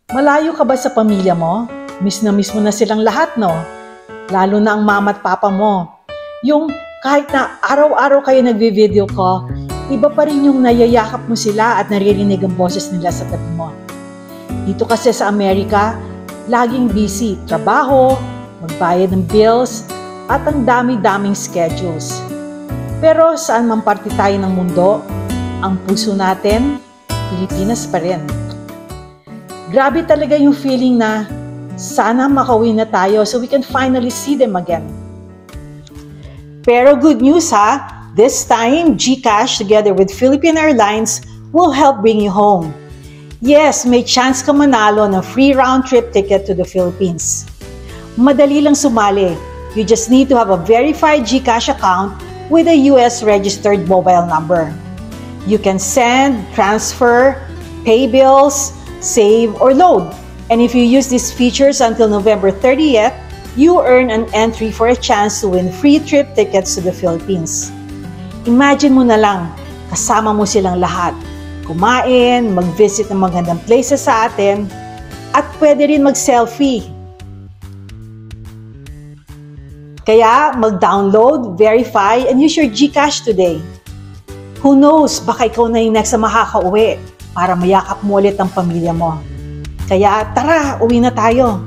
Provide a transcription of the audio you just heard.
Malayo ka ba sa pamilya mo? Miss mo na silang lahat, no? Lalo na ang mama at papa mo. Yung kahit na araw-araw kayo nagvi-video call, iba pa rin yung nayayakap mo sila at naririnig ang boses nila sa tabi mo. Dito kasi sa Amerika, laging busy. Trabaho, magbayad ng bills, at ang dami-daming schedules. Pero saan man parte tayo ng mundo, ang puso natin, Pilipinas pa rin. Grabe talaga yung feeling na sana makauwi na tayo so we can finally see them again. Pero good news ha, this time GCash together with Philippine Airlines will help bring you home. Yes, may chance ka manalo ng free round-trip ticket to the Philippines. Madali lang sumali. You just need to have a verified GCash account with a US-registered mobile number. You can send, transfer, pay bills, save, or load. And if you use these features until November 30th, you earn an entry for a chance to win free trip tickets to the Philippines. Imagine mo na lang, kasama mo silang lahat. Kumain, mag-visit ng magandang places sa atin, at pwede rin mag-selfie. Kaya mag-download, verify, and use your GCash today. Who knows, baka ikaw na yung next na makakauwi para mayakap mo ulit ang pamilya mo. Kaya tara, uwi na tayo.